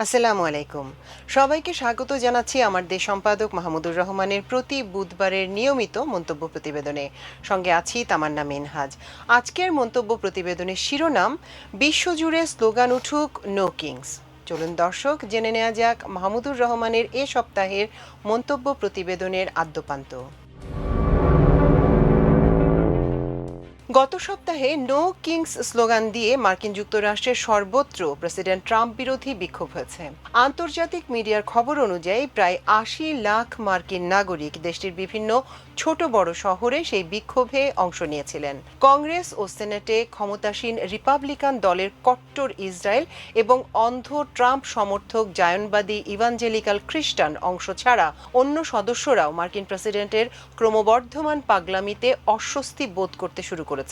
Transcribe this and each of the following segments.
আসসালামু আলাইকুম। সবাইকে স্বাগত জানাচ্ছি আমার দেশ সম্পাদক মাহমুদুর রহমানের প্রতি বুধবারের নিয়মিত মন্তব্য প্রতিবেদনে। সঙ্গে আছি তামান্না মিনহাজ। আজকের মন্তব্য প্রতিবেদনের শিরোনাম, বিশ্বজুড়ে স্লোগান উঠুক নো কিংস। চলুন দর্শক, জেনে নেওয়া যাক মাহমুদুর রহমানের এ সপ্তাহের মন্তব্য প্রতিবেদনের আদ্যোপান্ত। গত সপ্তাহে নো কিংস স্লোগান দিয়ে মার্কিন যুক্তরাষ্ট্রের সর্বত্র প্রেসিডেন্ট ট্রাম্প বিরোধী বিক্ষোভ হয়েছে। আন্তর্জাতিক মিডিয়ার খবর অনুযায়ী প্রায় ৮০ লাখ মার্কিন নাগরিক দেশটির বিভিন্ন ছোট বড় শহরে সেই বিক্ষোভে অংশ নিয়েছিলেন। কংগ্রেস ও সেনেটে ক্ষমতাসীন রিপাবলিকান দলের কট্টর ইসরায়েল এবং অন্ধ ট্রাম্প সমর্থক জায়নবাদী ইভাঞ্জেলিক্যাল খ্রিস্টান অংশ ছাড়া অন্য সদস্যরাও মার্কিন প্রেসিডেন্টের ক্রমবর্ধমান পাগলামিতে অস্বস্তি বোধ করতে শুরু করেছেন।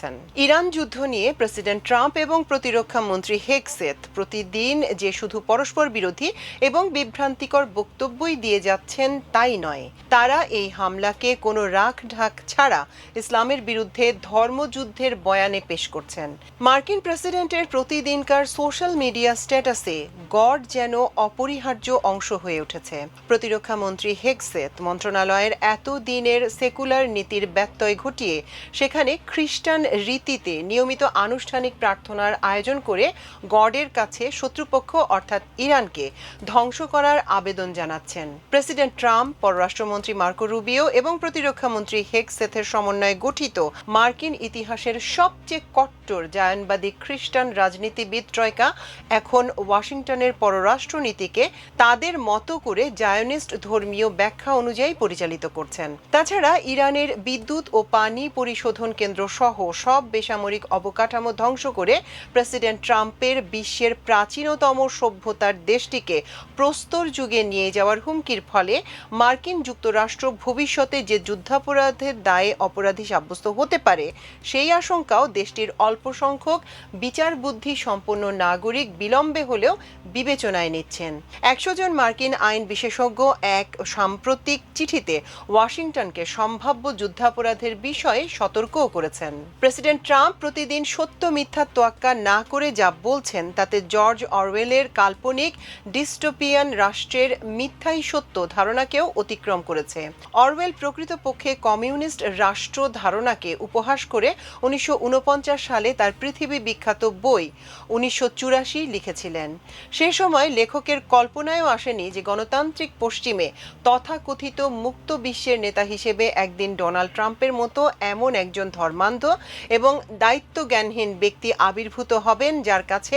ইরান যুদ্ধ নিয়ে প্রেসিডেন্ট ট্রাম্প এবং প্রতিরক্ষা মন্ত্রী হেগসেথ প্রতিদিন যে শুধু পরস্পর বিরোধী এবং বিভ্রান্তিকর বক্তব্যই দিয়ে যাচ্ছেন তাই নয়, তারা এই হামলাকে কোনো রাখ ঢাক ছাড়া ইসলামের বিরুদ্ধে ধর্মযুদ্ধের বয়ানে পেশ করছেন। মার্কিন প্রেসিডেন্টের প্রতিদিনকার সোশ্যাল মিডিয়া স্ট্যাটাসে গড যেন অপরিহার্য অংশ হয়ে উঠেছে। প্রতিরক্ষা মন্ত্রী হেগসেথ মন্ত্রণালয়ের এতদিনের সেকুলার নীতির ব্যত্যয় ঘটিয়ে সেখানে খ্রিস্টান রীতিতে নিয়মিত আনুষ্ঠানিক প্রার্থনার আয়োজন করে গডের কাছে শত্রুপক্ষ অর্থাৎ ইরানকে ধ্বংস করার আবেদন জানাচ্ছেন। প্রেসিডেন্ট ট্রাম্প, পররাষ্ট্রমন্ত্রী মার্কো রুবিও এবং প্রতিরক্ষামন্ত্রী হেগসেথের সমন্বয়ে গঠিত মার্কিন ইতিহাসের সবচেয়ে কট্টর জায়নবাদী খ্রিস্টান রাজনীতিবিদ ট্রয়কা এখন ওয়াশিংটনের পররাষ্ট্রনীতিকে তাদের মতো করে জায়নিস্ট ধর্মীয় ব্যাখ্যা অনুযায়ী পরিচালিত করছেন। তাছাড়া ইরানের বিদ্যুৎ ও পানি পরিশোধন কেন্দ্র সহ সব বেসামরিক অবকাঠামো ধ্বংস করে প্রেসিডেন্ট ট্রাম্পের বিশ্বের প্রাচীনতম সভ্যতার দেশটিকে প্রস্তর যুগে নিয়ে যাওয়ার হুমকির ফলে মার্কিন যুক্তরাষ্ট্র ভবিষ্যতে যে যুদ্ধাপরাধের দায়ে অপরাধী সাব্যস্ত হতে পারে সেই আশঙ্কাও দেশটির অল্প সংখ্যক বিচার বুদ্ধি সম্পন্ন নাগরিক বিলম্বে হলেও বিবেচনায় নিচ্ছেন। ১০০ জন মার্কিন আইন বিশেষজ্ঞ এক সাম্প্রতিক চিঠিতে ওয়াশিংটনকে সম্ভাব্য যুদ্ধাপরাধের বিষয়ে সতর্কও করেছেন। প্রেসিডেন্ট ট্রাম্প প্রতিদিন সত্য মিথ্যার তোয়াক্কা না করে যা বলছেন তাতে জর্জ অরওয়েলের কাল্পনিক ডিস্টোপিয়ান রাষ্ট্রের মিথ্যাই সত্য ধারণাকেও অতিক্রম করেছে। অরওয়েল প্রকৃতপক্ষে কমিউনিস্ট রাষ্ট্র ধারণাকে উপহাস করে ১৯৪৯ সালে তার পৃথিবী বিখ্যাত বই ১৯৮৪ লিখেছিলেন। সে সময় লেখকের কল্পনায়ও আসেনি যে গণতান্ত্রিক পশ্চিমে তথাকথিত মুক্ত বিশ্বের নেতা হিসেবে একদিন ডোনাল্ড ট্রাম্পের মতো এমন একজন ধর্মান্ধ এবং দায়িত্বজ্ঞানহীন ব্যক্তি আবির্ভূত হবেন যার কাছে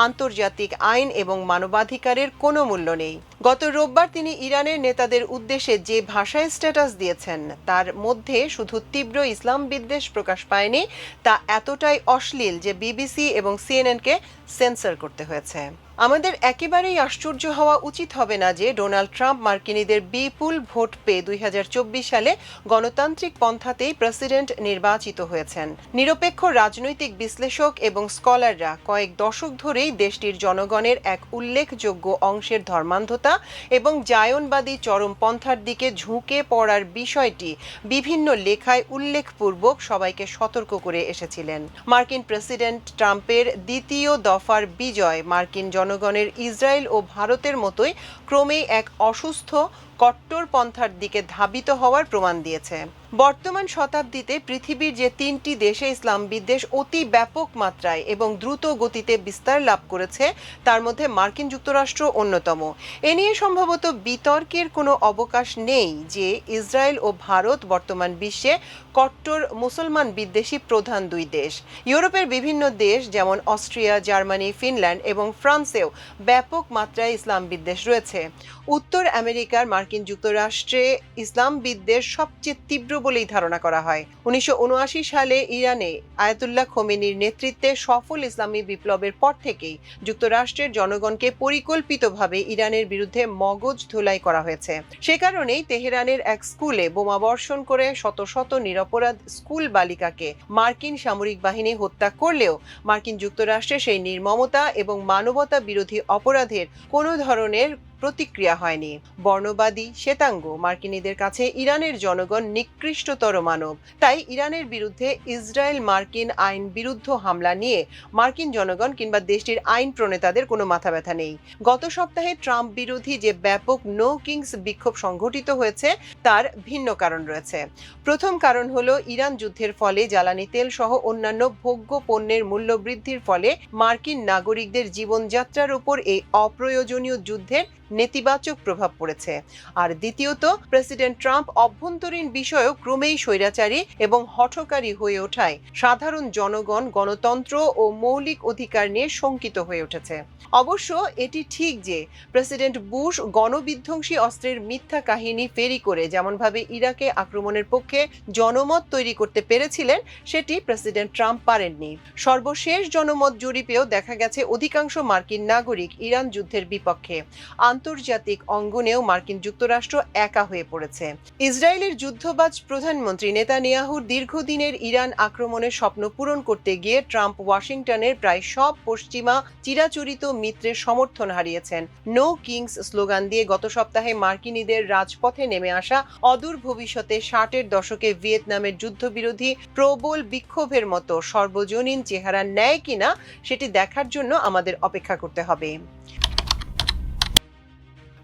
আন্তর্জাতিক আইন এবং মানবাধিকারের কোনো মূল্য নেই। গত রোববার তিনি ইরানের নেতাদের উদ্দেশ্যে যে ভাষায় স্ট্যাটাস দিয়েছেন তার মধ্যে শুধু তীব্র ইসলাম বিদ্বেষ প্রকাশ পায়নি, তা এতটাই অশ্লীল যে বিবিসি এবং সিএনএনকে সেন্সর করতে হয়েছে। আমাদের একেবারেই আশ্চর্য হওয়া উচিত হবে না যে ডোনাল্ড ট্রাম্প মার্কিনীদের বিপুল ভোট পেয়ে ২০২৪ সালে গণতান্ত্রিক পন্থাতেই প্রেসিডেন্ট নির্বাচিত হয়েছেন। নিরপেক্ষ রাজনৈতিক বিশ্লেষক এবং স্কলাররা কয়েক দশক ধরেই দেশটির জনগণের এক উল্লেখযোগ্য অংশের ধর্মান্ধতা এবং জায়নবাদী চরমপন্থার দিকে ঝুঁকে পড়ার বিষয়টি বিভিন্ন লেখায় উল্লেখপূর্বক সবাইকে সতর্ক করে এসেছিলেন। মার্কিন প্রেসিডেন্ট ট্রাম্পের দ্বিতীয় দফার বিজয় মার্কিন জনগণের ইসরায়েল ও ভারতের মতোই ক্রমেই এক অসুস্থ কট্টরপন্থার দিকে ধাবিত হওয়ার প্রমাণ দিয়েছে। বর্তমান শতাব্দীতে পৃথিবীর যে ৩টি দেশে ইসলাম বিদ্বেষ অতি ব্যাপক মাত্রায় এবং দ্রুত গতিতে বিস্তার লাভ করেছে তার মধ্যে মার্কিন যুক্তরাষ্ট্র অন্যতম। এ নিয়ে সম্ভবত বিতর্কের কোনো অবকাশ নেই যে ইসরায়েল ও ভারত বর্তমান বিশ্বে কট্টর মুসলমান বিদ্বেষী প্রধান দুই দেশ। ইউরোপের বিভিন্ন দেশ যেমন অস্ট্রিয়া, জার্মানি, ফিনল্যান্ড এবং ফ্রান্সেও ব্যাপক মাত্রায় ইসলাম বিদ্বেষ রয়েছে। উত্তর আমেরিকার মার্কিন যুক্তরাষ্ট্রে ইসলাম বিদ্বেষ সবচেয়ে তীব্র বলেই ধারণা করা হয়। ১৯৭৯ সালে ইরানে আয়াতুল্লাহ খোমেনির নেতৃত্বে সফল ইসলামী বিপ্লবের পর থেকেই যুক্তরাষ্ট্রের জনগণকে পরিকল্পিতভাবে ইরানের বিরুদ্ধে মগজ ধোলাই করা হয়েছে। সে কারণেই তেহরানের এক স্কুলে বোমাবর্ষণ করে শত শত নিরপরাধ স্কুল বালিকাকে মার্কিন সামরিক বাহিনী হত্যা করলেও মার্কিন যুক্তরাষ্ট্রে সেই নির্মমতা এবং মানবতা বিরোধী অপরাধের কোনো ধরনের প্রতিক্রিয়া হয়নি। বর্ণবাদী শ্বেতাঙ্গ মার্কিনীদের কাছে ইরানের জনগণ নিকৃষ্টতর মানব। তাই ইরানের বিরুদ্ধে ইসরায়েল মার্কিন আইন বিরুদ্ধ হামলা নিয়ে মার্কিন জনগণ কিংবা দেশটির আইন প্রণেতাদের কোনো মাথা ব্যথা নেই। গত সপ্তাহে ট্রাম্প বিরোধী যে ব্যাপক নো কিংস বিক্ষোভ সংঘটিত হয়েছে তার ভিন্ন কারণ রয়েছে। প্রথম কারণ হলো ইরান যুদ্ধের ফলে জ্বালানি তেল সহ অন্যান্য ভোগ্য পণ্যের মূল্য বৃদ্ধির ফলে মার্কিন নাগরিকদের জীবনযাত্রার উপর এই অপ্রয়োজনীয় যুদ্ধের নেতিবাচক প্রভাব পড়েছে। আর দ্বিতীয়ত, প্রেসিডেন্ট ট্রাম্প অভ্যন্তরীণ বিষয়েও ক্রমেই স্বৈরাচারী এবং হঠকারী হয়ে ওঠায় সাধারণ জনগণ গণতন্ত্র ও মৌলিক অধিকার নিয়ে শঙ্কিত হয়ে উঠেছে। অবশ্য এটি ঠিক যে প্রেসিডেন্ট বুশ গণবিধ্বংসী অস্ত্রের মিথ্যা কাহিনী ফেরি করে যেমনভাবে ইরাকে আক্রমণের পক্ষে জনমত তৈরি করতে পেরেছিলেন, সেটি প্রেসিডেন্ট ট্রাম্প পারেননি। সর্বশেষ জনমত জরিপেও দেখা গেছে অধিকাংশ মার্কিন নাগরিক ইরান যুদ্ধের বিপক্ষে। আন্তর্জাতিক অঙ্গনেও মার্কিন যুক্তরাষ্ট্র একা হয়ে পড়েছে। ইসরায়েলের যুদ্ধবাজ প্রধানমন্ত্রী নেতানিয়াহুর দীর্ঘদিনের ইরান আক্রমণের স্বপ্ন পূরণ করতে গিয়ে ট্রাম্প ওয়াশিংটনের প্রায় সব পশ্চিমা চিরাচরিত মিত্রের সমর্থন হারিয়েছেন। নো কিংস স্লোগান দিয়ে গত সপ্তাহে মার্কিনীদের রাজপথে নেমে আসা অদূর ভবিষ্যতে 60-এর দশকে ভিয়েতনামের যুদ্ধবিরোধী প্রবল বিক্ষোভের মতো সর্বজনীন চেহারা নেয় কিনা সেটি দেখার জন্য আমাদের অপেক্ষা করতে হবে।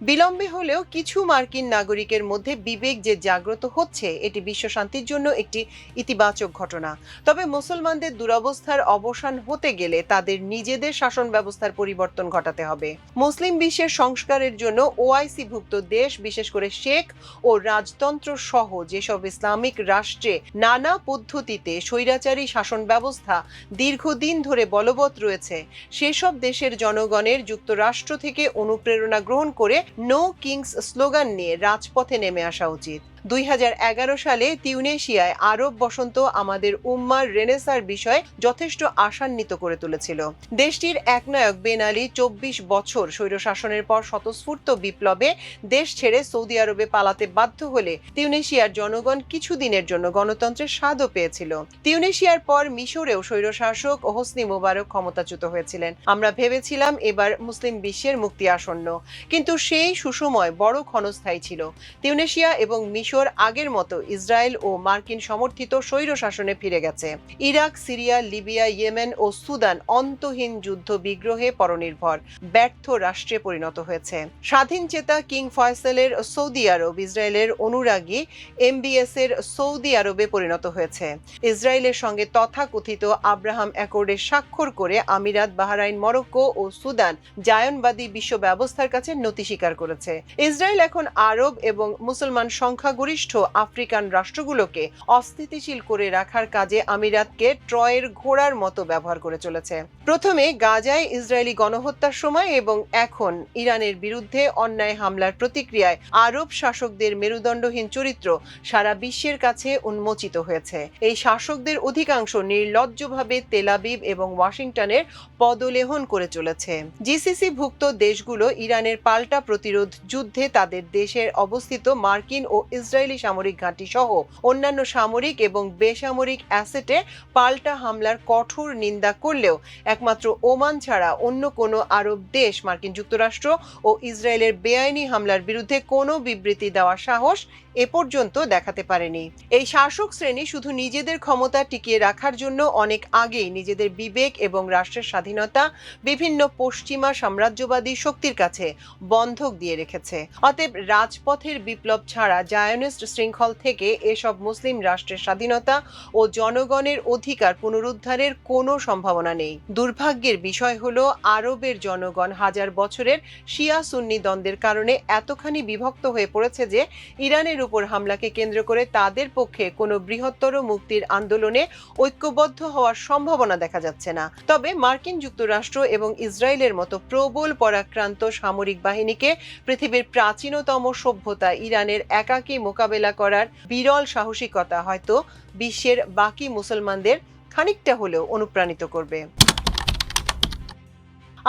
বিলম্বে হলেও কিছু মার্কিন নাগরিকের মধ্যে বিবেক যে জাগ্রত হচ্ছে, এটি বিশ্ব শান্তির জন্য একটি ইতিবাচক ঘটনা। তবে মুসলমানদের দুরবস্থার অবসান হতে গেলে তাদের নিজেদের শাসন ব্যবস্থার পরিবর্তন ঘটাতে হবে। মুসলিম বিশ্বের সংস্কারের জন্য ওআইসি-ভুক্ত দেশ, বিশেষ করে শেখ ও রাজতন্ত্র সহ যেসব ইসলামিক রাষ্ট্রে নানা পদ্ধতিতে স্বৈরাচারী শাসন ব্যবস্থা দীর্ঘদিন ধরে বলবৎ রয়েছে, সেসব দেশের জনগণের যুক্তরাষ্ট্র থেকে অনুপ্রেরণা গ্রহণ করে নো কিংস স্লোগান নিয়ে রাজপথে নেমে আসা উচিত। 2011 সালে তিউনেশিয়ায় আরব বসন্ত আমাদের উম্মার রেনেসার বিষয়ে যথেষ্ট আশান্বিত করে তুলেছিল। দেশটির একনায়ক বেন আলী 24 বছর স্বৈরশাসনের পর স্বতঃস্ফূর্ত বিপ্লবে দেশ ছেড়ে সৌদি আরবে পালাতে বাধ্য হলে তিউনেশিয়ার জনগণ কিছুদিনের জন্য গণতন্ত্রের স্বাদও পেয়েছিল। তিউনেশিয়ার পর মিশরেও স্বৈরশাসক হোসনি মোবারক ক্ষমতাচ্যুত হয়েছিলেন। আমরা ভেবেছিলাম এবার মুসলিম বিশ্বের মুক্তি আসন্ন, কিন্তু সেই সুসময় বড় ক্ষণস্থায়ী ছিল। তিউনেশিয়া এবং মিশর আগের মতো ইসরায়েল ও মার্কিন সমর্থিত স্বৈর শাসনে ফিরে গেছে। ইরাক, সিরিয়া, লিবিয়া, ইয়েমেন ও সুদান অন্তহীন যুদ্ধ বিগ্রহে পরনির্ভর ব্যর্থ রাষ্ট্রে পরিণত হয়েছে। স্বাধীন চেতা কিং ফয়সালের সৌদি আরব ইসরায়েলের অনুরাগী এমবিএস এর সৌদি আরবে পরিণত হয়েছে। ইসরায়েলের সঙ্গে তথাকথিত আব্রাহাম অ্যাকর্ডে স্বাক্ষর করে আমিরাত, বাহরাইন, মরক্কো ও সুদান জায়নবাদী বিশ্ব ব্যবস্থার কাছে নতি স্বীকার করেছে। ইসরায়েল এখন আরব এবং মুসলমান সংখ্যাগরিষ্ঠ আফ্রিকান রাষ্ট্রগুলোকে অস্থিতিশীল করে রাখার কাজে আমিরাতকে ট্রয়ের ঘোড়ার মতো ব্যবহার করে চলেছে। প্রথমে গাজায় ইসরায়েলি গণহত্যার সময় এবং এখন ইরানের বিরুদ্ধে অন্যায় হামলার প্রতিক্রিয়ায় আরব শাসকদের মেরুদণ্ডহীন চরিত্র সারা বিশ্বের কাছে উন্মোচিত হয়েছে। এই শাসকদের অধিকাংশ নির্লজ্জভাবে তেল আবিব এবং ওয়াশিংটনের পদলেহন করে চলেছে। জিসিসি-ভুক্ত দেশগুলো ইরানের পাল্টা প্রতিরোধ যুদ্ধে তাদের দেশের অবস্থিত মার্কিন ও ইসরায়েলি সামরিক ঘাঁটি সহ অন্যান্য সামরিক এবং বেসামরিক অ্যাসেটে পাল্টা হামলার কঠোর নিন্দা করলেও একমাত্র ওমান ছাড়া অন্য কোনো আরব দেশ মার্কিন যুক্তরাষ্ট্র ও ইসরায়েলের বেআইনি হামলার বিরুদ্ধে কোনো বিবৃতি দেওয়ার সাহস এ পর্যন্ত দেখাতে পারেনি। এই শাসক শ্রেণী শুধু নিজেদের ক্ষমতা টিকিয়ে রাখার জন্য অনেক আগেই নিজেদের বিবেক এবং রাষ্ট্রের স্বাধীনতা বিভিন্ন পশ্চিমা সাম্রাজ্যবাদী শক্তির কাছে বন্ধক দিয়ে রেখেছে। অতএব রাজপথের বিপ্লব ছাড়া জায়নিস্ট শৃঙ্খল থেকে এসব মুসলিম রাষ্ট্রের স্বাধীনতা ও জনগণের অধিকার পুনরুদ্ধারের কোনো সম্ভাবনা নেই। দুর্ভাগ্যের বিষয় হলো আরবের জনগণ হাজার বছরের শিয়া সুন্নি দ্বন্দ্বের কারণে এতখানি বিভক্ত হয়ে পড়েছে যে ইরানের উপর হামলাকে কেন্দ্র করে তাদের পক্ষে কোনো বৃহত্তর মুক্তির আন্দোলনে ঐক্যবদ্ধ হওয়ার সম্ভাবনা দেখা যাচ্ছে না। তবে মার্কিন যুক্তরাষ্ট্র এবং ইসরায়েলের মতো প্রবল পরাক্রান্ত সামরিক বাহিনীকে পৃথিবীর প্রাচীনতম সভ্যতা ইরানের একাকী মোকাবেলা করার বিরল সাহসিকতা হয়তো বিশ্বের বাকি মুসলমানদের খানিকটা হলেও অনুপ্রাণিত করবে।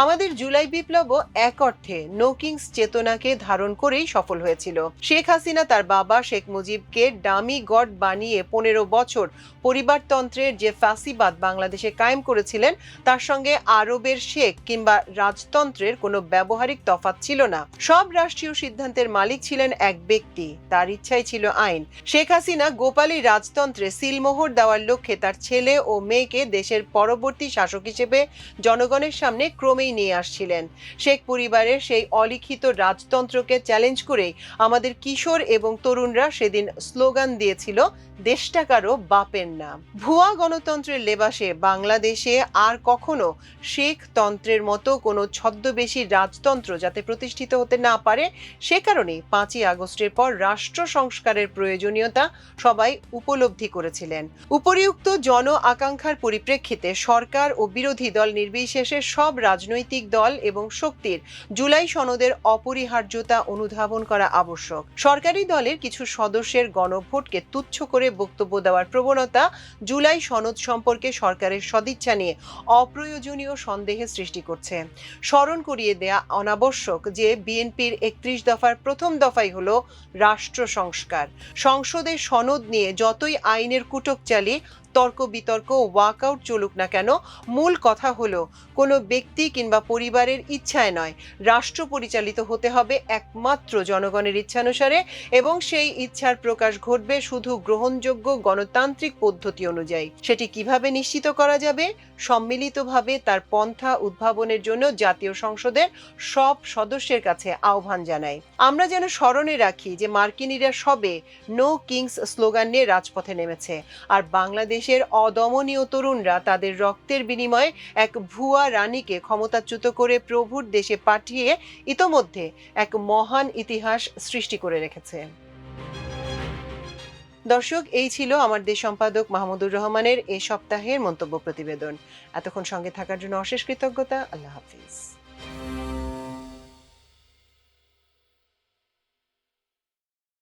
আমাদের জুলাই বিপ্লবও এক অর্থে নো কিংস চেতনাকে ধারণ করেই সফল হয়েছিল। শেখ হাসিনা তার বাবা শেখ মুজিবকে ডামি গড বানিয়ে 15 বছর পরিবারতন্ত্রের যে ফ্যাসিবাদ বাংলাদেশে কায়েম করেছিলেন, তার সঙ্গে আরবের শেখ কিংবা রাজতন্ত্রের কোনো ব্যবহারিক তফাৎ ছিল না। সব রাষ্ট্রীয় সিদ্ধান্তের মালিক ছিলেন এক ব্যক্তি, তার ইচ্ছাই ছিল আইন। শেখ হাসিনা গোপালী রাজতন্ত্রে সিলমোহর দেওয়ার লক্ষ্যে তার ছেলে ও মেয়েকে দেশের পরবর্তী শাসক হিসেবে জনগণের সামনে ক্রমেই নিয়ে আসছিলেন। শেখ পরিবারের সেই অলিখিত রাজতন্ত্রকে চ্যালেঞ্জ করেই আমাদের কিশোর এবং তরুণরা সেদিন স্লোগান দিয়েছিল, দেশটা কারো বাপের না। ভুয়া গণতন্ত্রের লেবাসে বাংলাদেশে আর কখনো শেখ তন্ত্রের মতো কোনো ছদ্মবেশী রাজতন্ত্র যাতে প্রতিষ্ঠিত হতে না পারে, সে কারণেই 5ই আগস্টের পর রাষ্ট্র সংস্কারের প্রয়োজনীয়তা সবাই উপলব্ধি করেছিলেন। উপরিউক্ত জন আকাঙ্ক্ষার পরিপ্রেক্ষিতে সরকার ও বিরোধী দল নির্বিশেষে সব রাজনৈতিক দল এবং শক্তির জুলাই সনদের অপরিহার্যতা অনুধাবন করা আবশ্যক। সরকারি দলের কিছু সদস্যের গণভোটকে তুচ্ছ করে বক্তব্য দেওয়ার প্রবণতা জুলাই সনদ সম্পর্কে সরকারের সদিচ্ছা নিয়ে অপ্রয়োজনীয় সন্দেহের সৃষ্টি করছে। স্মরণ করিয়ে দেয়া অনাবশ্যক যে বিএনপির 31 দফার প্রথম দফাই হলো রাষ্ট্র সংস্কার। সংসদে সনদ নিয়ে যতই আইনের কুটকচালি, তর্ক বিতর্ক, ওয়াকআউট চলুক না কেন, মূল কথা হলো কোনো ব্যক্তি কিংবা পরিবারের ইচ্ছায় নয়, রাষ্ট্র পরিচালিত হতে হবে একমাত্র জনগণের ইচ্ছানুসারে, এবং সেই ইচ্ছার প্রকাশ ঘটবে শুধু গ্রহণযোগ্য গণতান্ত্রিক পদ্ধতি অনুযায়ী। সেটি কিভাবে নিশ্চিত করা যাবে? সম্মিলিতভাবে তার পন্থা উদ্ভাবনের জন্য জাতীয় সংসদের সব সদস্যের কাছে আহ্বান জানাই। আমরা যেন স্মরণে রাখি যে মার্কিনীরা সবে নো কিংস স্লোগান নিয়ে রাজপথে নেমেছে, আর বাংলাদেশের অদমনীয় তরুণরা তাদের রক্তের বিনিময়ে এক ভুয়া রানীকে ক্ষমতাচ্যুত করে প্রভুর দেশে পাঠিয়ে ইতোমধ্যে এক মহান ইতিহাস সৃষ্টি করে রেখেছে। দর্শক, এই ছিল আমার দেশ সম্পাদক মাহমুদুর রহমানের এ সপ্তাহের মন্তব্য প্রতিবেদন। এতক্ষণ সঙ্গে থাকার জন্য অশেষ কৃতজ্ঞতা। আল্লাহ হাফিজ।